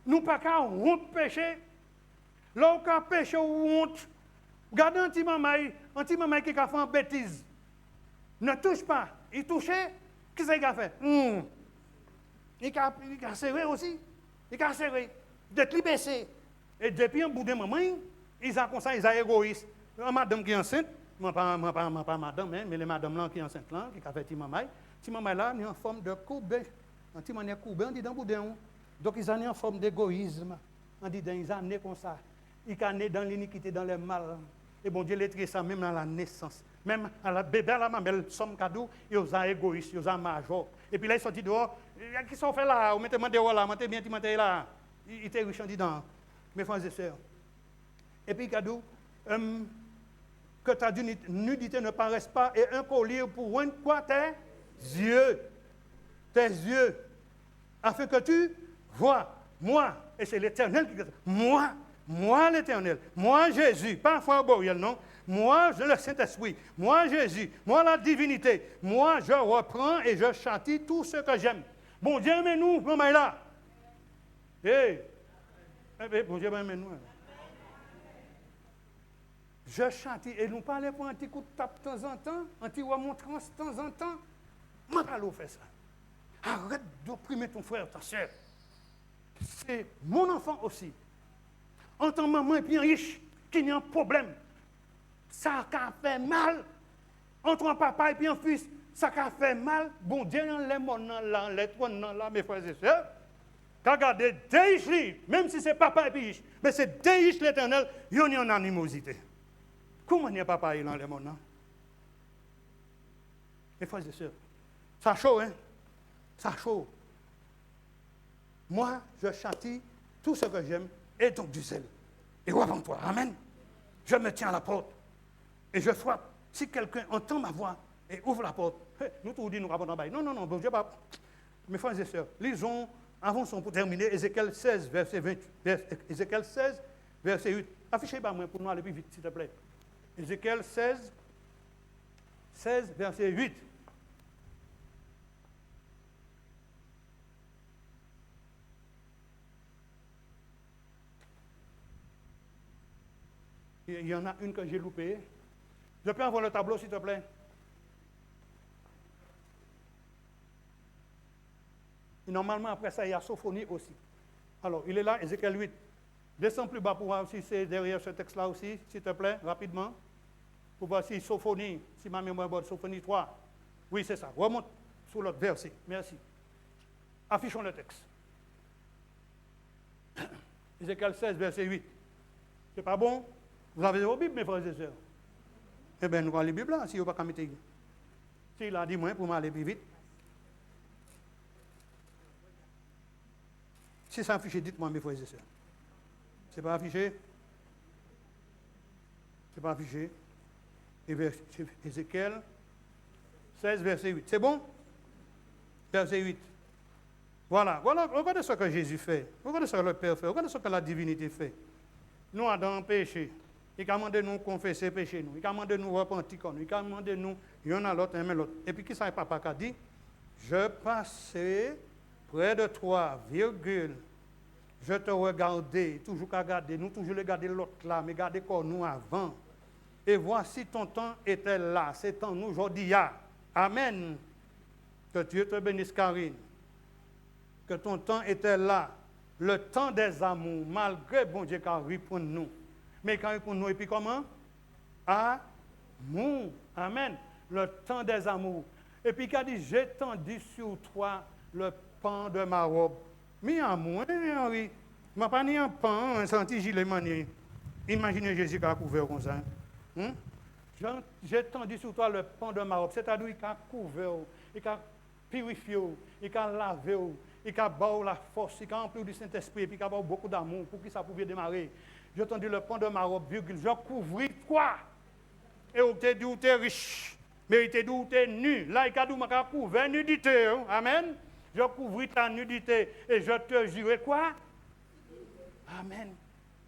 nous pas qu'à honte péché, là où qu'à péché ou honte, regardez un petit maman qui a fait une bêtise, ne touche pas, il touchait, qu'est-ce qu'il a fait? Il a serré aussi, il a serré, d'être baissé. Et depuis un bout de moment, ils ont comme ça, ils sont égoïstes. Madame qui est enceinte, pas madame, mais les madames là qui est enceinte là, qui a fait petit maman là, il est en forme de courbé, un petit manière courbé, on dit dans le boudin. Donc ils sont en forme d'égoïsme, on dit ils sont nés comme ça, ils sont nés dans l'iniquité, dans le mal. Et bon Dieu les traite ça même dans la naissance, même à la bébé, à la maman, somme cadeau, ils sont égoïstes, ils sont majeurs. Et puis là ils sont dehors, qu'est-ce qu'on fait là? Vous mettez dehors là, mettez bien, mettez là, ils étaient riches en dedans, mes frères et sœurs. Et puis cadeau, que ta nudité ne paraisse pas, et un collier pour rendre quoi? Tes yeux, afin que tu vois, moi, et c'est l'Éternel qui dit, moi l'Éternel, moi Jésus, pas foi Boriel, non, moi le Saint-Esprit, moi Jésus, moi la divinité, moi je reprends et je châtie tout ce que j'aime. Bon Dieu, aimez-nous, non mais là. Bon Dieu, aimez-nous. Je chante et nous parlons pour un petit coup de tape de temps en temps, un petit remontrance de temps en temps. Moi, pas faire ça. Arrête d'opprimer ton frère, ta soeur. C'est mon enfant aussi. En tant que maman et puis riche, qui n'a un problème, ça a fait mal. Entre un papa et puis un fils, ça a fait mal. Bon Dieu, dans les mondes là, les trônes là, mes frères et sœurs. Regardez, déiche, même si c'est papa et puis riche, mais c'est déiche l'Éternel, il y a une animosité. Comment il n'y a pas parlé dans le monde, non? Mes frères et sœurs, ça chaud, hein? Ça chaud. Moi, je châtie tout ce que j'aime et donc du zèle. Et avant toi, amen. Je me tiens à la porte et je frappe. Si quelqu'un entend ma voix et ouvre la porte, nous tous disons, nous rappelons en bas. Non, bon Dieu, pas. Mes frères et sœurs, lisons, avançons pour terminer, Ézéchiel 16, verset 20. Ézéchiel 16, verset 8. Affichez-moi moi pour nous aller plus vite, s'il te plaît. Ézéchiel 16, verset 8. Il y en a une que j'ai loupée. Je peux avoir le tableau, s'il te plaît? Et normalement, après ça, il y a Sophonie aussi. Alors, il est là, Ézéchiel 8. Descends plus bas pour voir si c'est derrière ce texte-là aussi, s'il te plaît, rapidement. Pour voir si Sophonie, si ma mémoire est bonne, Sophonie 3. Oui, c'est ça. Remonte sur l'autre verset. Merci. Affichons le texte. Ézéchiel 16, verset 8. C'est pas bon? Vous avez vos Bibles, mes frères et sœurs? Eh bien, nous allons lire la Bible là, si vous n'avez pas mettre. S'il a dit moins pour m'aller plus vite. Si c'est affiché, dites-moi, mes frères et sœurs. C'est pas affiché? C'est pas affiché? Ézéchiel 16, verset 8. C'est bon? Verset 8. Voilà, regardez ce que Jésus fait. Regardez ce que le Père fait. Regardez ce que la divinité fait. Nous, Adam, péché. Il a demandé de nous confesser péché. Il a demandé de nous repentir. Il a demandé de nous, il y en a l'autre, aimer l'autre. Et puis, qui ça, papa a dit? Je passais près de toi, virgule. Je te regardais, toujours qu'à garder. Nous, toujours regarder l'autre là, mais garder comme nous avant. Et voici ton temps était là. C'est temps nous aujourd'hui. Amen. Que Dieu te bénisse, Karine. Que ton temps était là. Le temps des amours, malgré bon Dieu qui a pour nous. Mais quand il pour nous, et puis comment? Amour. Amen. Le temps des amours. Et puis il a dit, j'ai tendu sur toi le pan de ma robe. Mais amour, Henri. Je n'ai pas ni un pan, un senti gilet manié. Imaginez Jésus qui a couvert comme ça. J'ai tendu sur toi le pan de ma robe. C'est-à-dire qu'il a couvert, il a purifié, il a lavé, il a bâti la force, il a rempli du Saint-Esprit, et puis il a bâti beaucoup d'amour pour que ça pouvait démarrer. J'ai tendu le pan de ma robe, virgule, je couvris toi. Et où tu es dit où tu es riche, mais il te dit où tu es nu. Là, il a dit où tu as couvert nudité. Amen. Je couvris ta nudité et je te jurai quoi? Amen.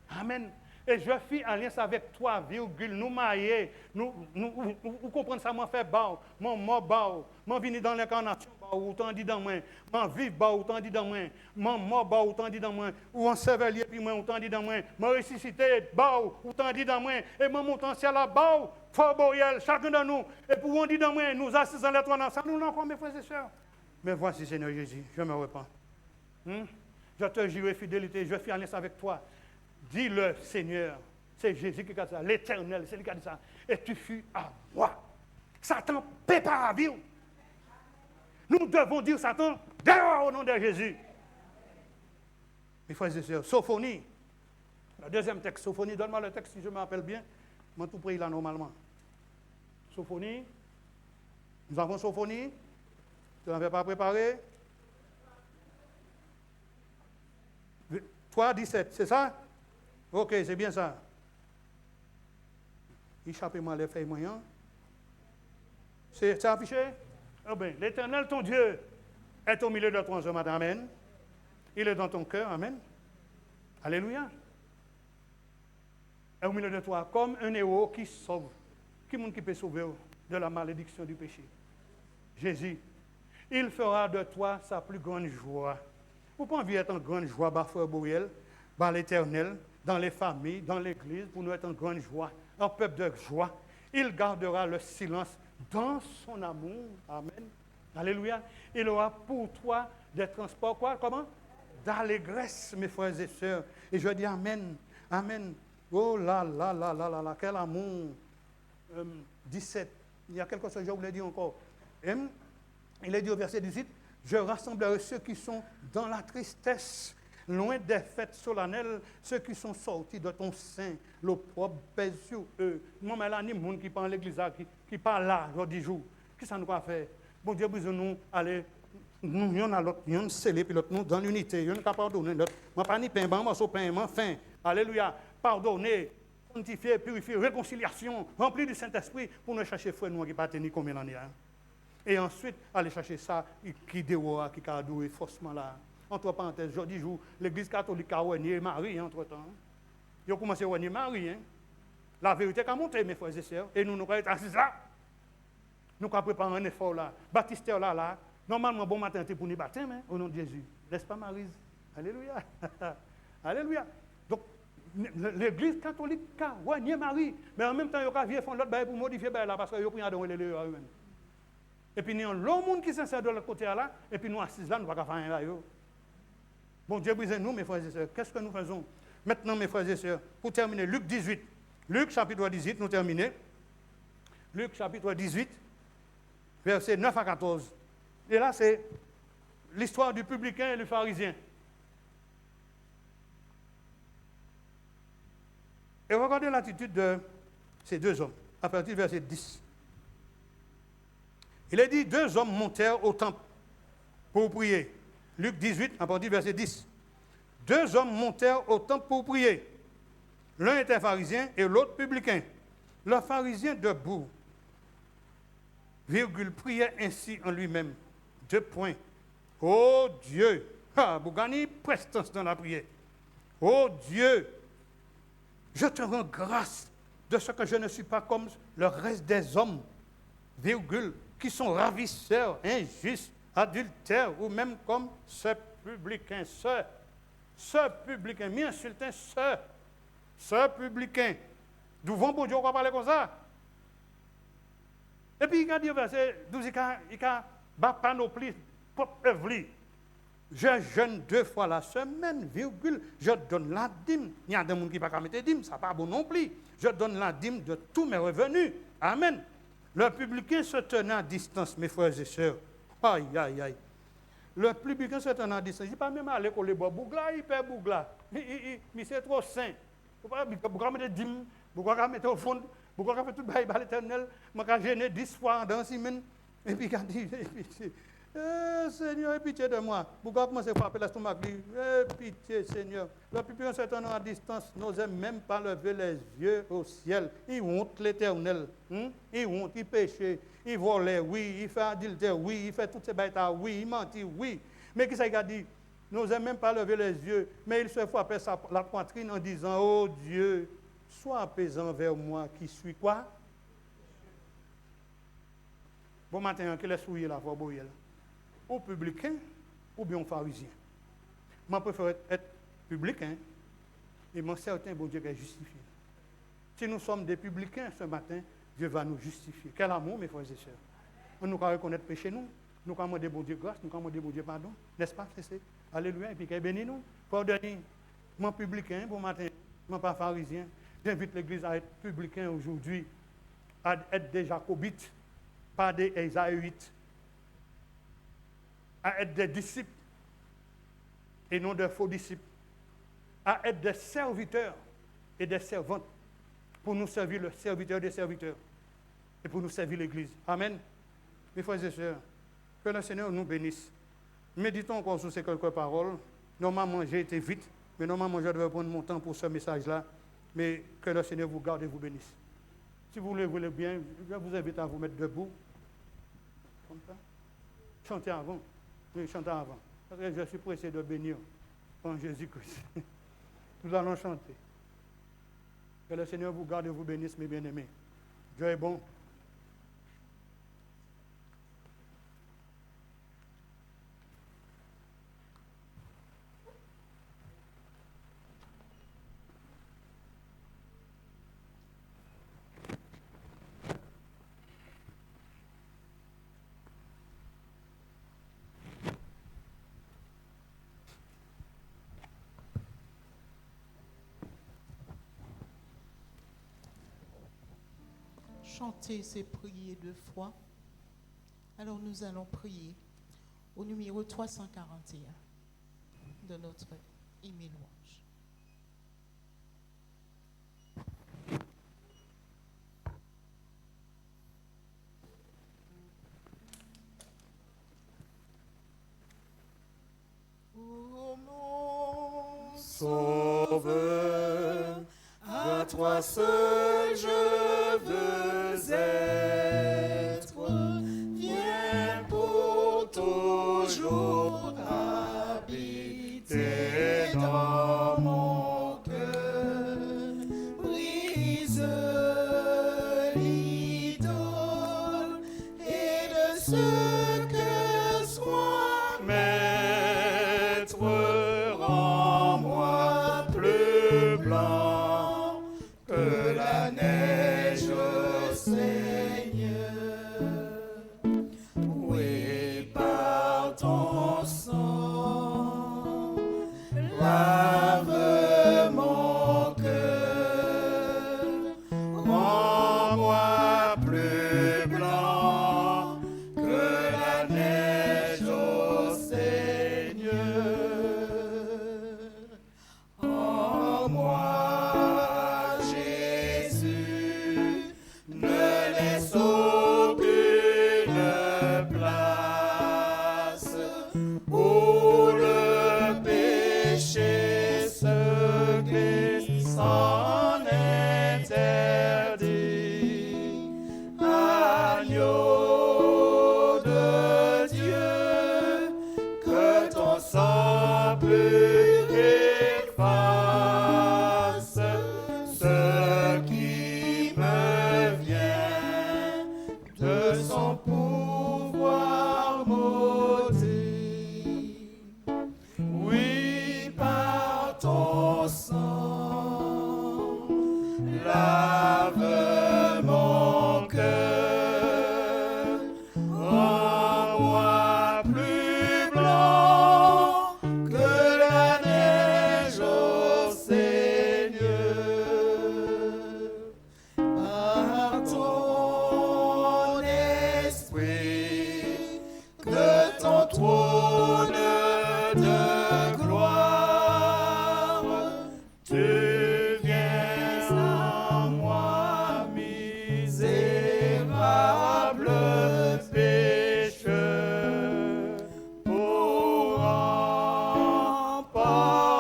Amen. Et je fis alliance avec toi, virgule, nous mailler, nous comprenons ça, moi fait bas, mon mort bas, moi venu dans l'incarnation bas, ou t'en dit dans moi, mon vivre bas, ou t'en dit dans moi, mon mort bas, ou t'en dit dans moi, ou en sévelier puis moi, ou t'en dit dans moi, mon ressuscité bas, ou t'en dit dans moi, et mon montant ciel là bas, fort boyel, chacun de nous, et pour on dit dans moi, nous assisons les trois dans ça, nous encore mes frères et sœurs. Mais voici Seigneur Jésus, je me repens. Je te jure fidélité, je fais alliance avec toi. Dis-le, Seigneur, c'est Jésus qui a dit ça, l'Éternel, c'est lui qui a dit ça. Et tu fus à moi. Satan, paie par la vie. Nous devons dire Satan, dehors au nom de Jésus. Mes frères et sœurs, Sophonie. Le deuxième texte, Sophonie, donne-moi le texte si je me rappelle bien. Moi, tout prie là normalement. Sophonie. Nous avons Sophonie. Tu n'avais pas préparé? 3,17, c'est ça? Ok, c'est bien ça. Échappez-moi les feuilles moyennes. C'est affiché? Oh bien, l'Éternel, ton Dieu, est au milieu de toi ce matin. Amen. Il est dans ton cœur. Amen. Alléluia. Est au milieu de toi comme un héros qui sauve. Qui monde qui peut sauver de la malédiction du péché? Jésus. Il fera de toi sa plus grande joie. Vous pouvez envie être en grande joie, frère Bouriel, par l'Éternel, dans les familles, dans l'Église, pour nous être en grande joie, un peuple de joie. Il gardera le silence dans son amour. Amen. Alléluia. Il aura pour toi des transports, quoi? Comment? D'allégresse, mes frères et sœurs. Et je dis Amen. Amen. Oh là là là là là là, quel amour. 17. Il y a quelque chose que je voulais dire encore. Il est dit au verset 18, je rassemblerai ceux qui sont dans la tristesse, loin des fêtes solennelles, ceux qui sont sortis de ton sein, l'opprobre pèse sur eux. Moi, mais là, il y a des gens qui parlent à l'église, qui parlent là, jour du jour. Qu'est-ce que ça nous va faire? Bon Dieu, besoin de nous aller, nous, il y en a l'autre, il y en a scellé, puis l'autre, nous, dans l'unité, il y en a qui pardonner l'autre. Moi, pas ni pain, moi, sur pain, moi, faim. Alléluia. Pardonner, sanctifier, purifier, réconciliation, remplir du Saint-Esprit, pour nous chercher frère, nous, qui pas tenir combien d'années. Et ensuite, aller chercher ça, qui dévoie, qui a doué faussement là. Entre parenthèses, aujourd'hui, l'Église catholique a renié Marie entre-temps. Ils ont commencé à renier Marie. La vérité a monté, mes frères et sœurs. Et nous allons être assis là. Nous allons préparer un effort là. Baptistère là. Normalement, bon matin, c'est pour nous baptême, au nom de Jésus. N'est-ce pas, Marie? Alléluia. Alléluia. Donc, l'Église catholique a renié Marie. Mais en même temps, ils ont fait l'autre bail pour modifier là parce qu'ils ont pris à donner les eux-mêmes. Et puis, nous avons l'autre monde qui s'insère de l'autre côté là. Et puis, nous, assis là, nous ne pouvons pas faire rien là. Bon Dieu brise nous, mes frères et sœurs. Qu'est-ce que nous faisons maintenant, mes frères et sœurs? Pour terminer, Luc 18. Luc chapitre 18, nous terminons. Luc chapitre 18, versets 9 à 14. Et là, c'est l'histoire du publicain et du pharisien. Et regardez l'attitude de ces deux hommes, à partir du verset 10. Il est dit, deux hommes montèrent au temple pour prier. Luc 18, à partir du verset 10. Deux hommes montèrent au temple pour prier. L'un était pharisien et l'autre publicain. Le pharisien debout, virgule, priait ainsi en lui-même. 2 points. Oh Dieu, vous gagnez prestance dans la prière. Oh Dieu, je te rends grâce de ce que je ne suis pas comme le reste des hommes, virgule, qui sont ravisseurs, injustes, adultères, ou même comme ce publicain, ce publicain, m'insultant, ce publicain. D'où vont pour Dieu, on va parler comme ça. Et puis il a dit au verset 12, il a panoplie, propre œuvre. Je jeûne 2 fois la semaine, virgule, je donne la dîme. Il y a des gens qui ne peuvent pas mettre dîme, ça n'est pas bon non plus. Je donne la dîme de tous mes revenus. Amen. Le publicain se tenait à distance, mes frères et sœurs. Aïe, aïe, aïe. Le publicain se tenait à distance. Il n'est pas même allé coller bois bougla, il perd bougla. Mais c'est trop saint. Pourquoi mettre dîme? Pourquoi mettre au fond? Pourquoi faire tout le bail à l'éternel? Je vais gêner 10 fois dans 6 semaines. Et puis il dit, Seigneur, aie pitié de moi. Pourquoi commencer à frapper l'estomac? Pitié, Seigneur. Le publicain se tenant à distance n'osait même pas lever les yeux au ciel. Il honte l'éternel. Il honte, il péchait, il volait, oui, il fait adultère, oui, il fait toutes ces bêtes, oui, il mentit, oui. Mais qu'est-ce qu'il a dit? N'osait même pas lever les yeux, mais il se frappait la poitrine en disant, oh Dieu, sois apaisant vers moi qui suis quoi? Bon matin, quel est souillé là, pour là? Ou publicain, ou bien pharisien. Je préfère être publicain, et mon certain bon Dieu est justifié. Si nous sommes des publicains ce matin, Dieu va nous justifier. Quel amour, mes frères et sœurs. Nous allons reconnaître le péché, nous allons demander bon Dieu grâce, nous allons demander bon Dieu pardon. N'est-ce pas, c'est alléluia, et puis qu'il bénisse nous. Pardonnez, mon publicain, bon matin, mon pas pharisien. J'invite l'Église à être publicain aujourd'hui, à être des jacobites, pas des Isaïites, à être des disciples et non des faux disciples, à être des serviteurs et des servantes pour nous servir le serviteur des serviteurs et pour nous servir l'Église. Amen. Mes frères et sœurs, que le Seigneur nous bénisse. Méditons encore sur ces quelques paroles. Normalement, j'ai été vite, mais normalement, je devais prendre mon temps pour ce message-là. Mais que le Seigneur vous garde et vous bénisse. Si vous voulez bien, je vous invite à vous mettre debout. Comme ça. Chantez avant. Oui, chantez avant. Parce que je suis pressé de bénir en Jésus-Christ. Nous allons chanter. Que le Seigneur vous garde et vous bénisse, mes bien-aimés. Dieu est bon. Chanter, c'est prier 2 fois. Alors nous allons prier au numéro 341 de notre hymne louange. Ô mon Sauveur, à toi seul je veux être, viens pour toujours habiter dans mon cœur, brise l'idole et de ce que soit maître, rends-moi plus blanc que la neige, Seigneur. Oui, par ton sang, lave mon cœur, rends-moi plus blanc que la neige, Seigneur. En moi, Jésus, ne laisse aucune place où le péché se glisse en interdit. moi plus blanc que la neige au Seigneur. Par ton esprit, que ton trône de gloire, tu viens en moi, misérable pécheur, pour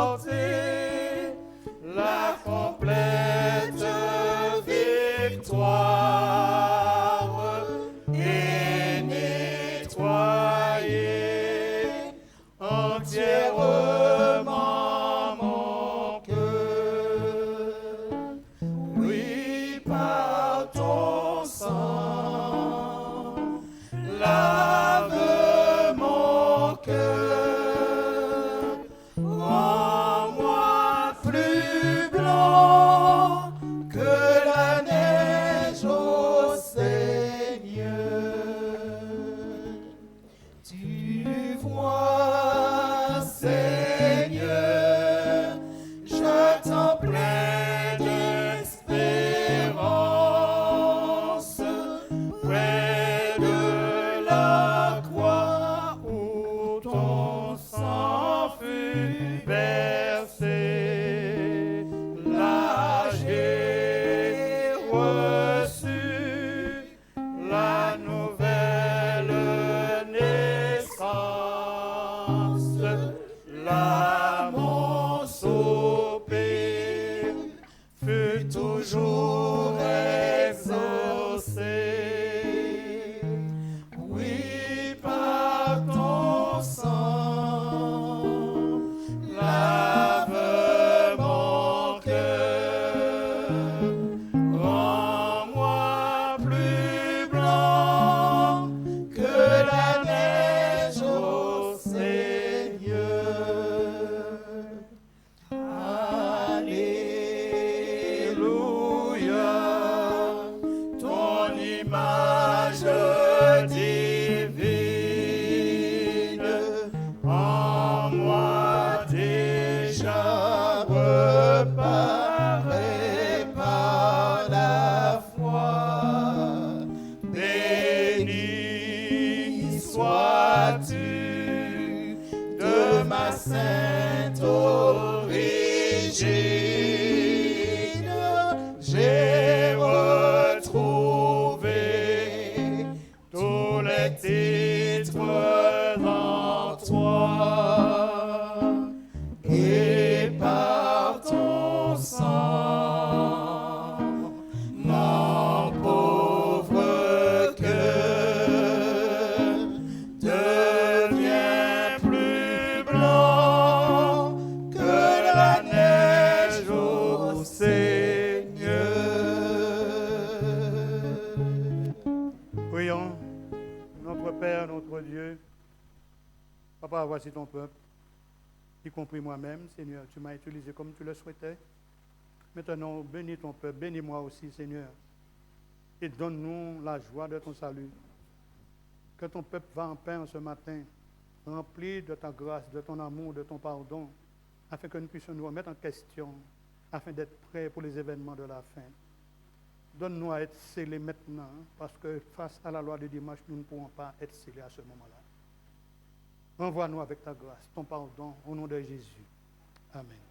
emporter la complète victoire et nettoyer entièrement mon cœur. Oui, par ton sang, lave mon cœur, rends-moi plus blanc que la neige au Seigneur. Tu vois, Seigneur, je t'en plein d'espérance, près de la croix où ton sang fut versé. Là j'ai reçu la nouvelle naissance. Là mon soupir fut toujours exaucé. Oui, par ton sang, lave mon cœur, rends-moi plus blanc que la neige au Seigneur. Alléluia, ton image divine en moi déjà reparaît par la foi. Béni sois-tu de ma sainte origine. J'ai retrouvé tous les titres en toi, et par ton sang, mon pauvre cœur devient plus blanc que la neige au Seigneur. Prions. Notre Père, notre Dieu, Papa, voici ton peuple, y compris moi-même, Seigneur, tu m'as utilisé comme tu le souhaitais. Maintenant, bénis ton peuple, bénis-moi aussi, Seigneur, et donne-nous la joie de ton salut. Que ton peuple va en paix en ce matin, rempli de ta grâce, de ton amour, de ton pardon, afin que nous puissions nous remettre en question, afin d'être prêts pour les événements de la fin. Donne-nous à être scellés maintenant, parce que face à la loi du dimanche, nous ne pourrons pas être scellés à ce moment-là. Renvoie-nous avec ta grâce, ton pardon, au nom de Jésus. Amen.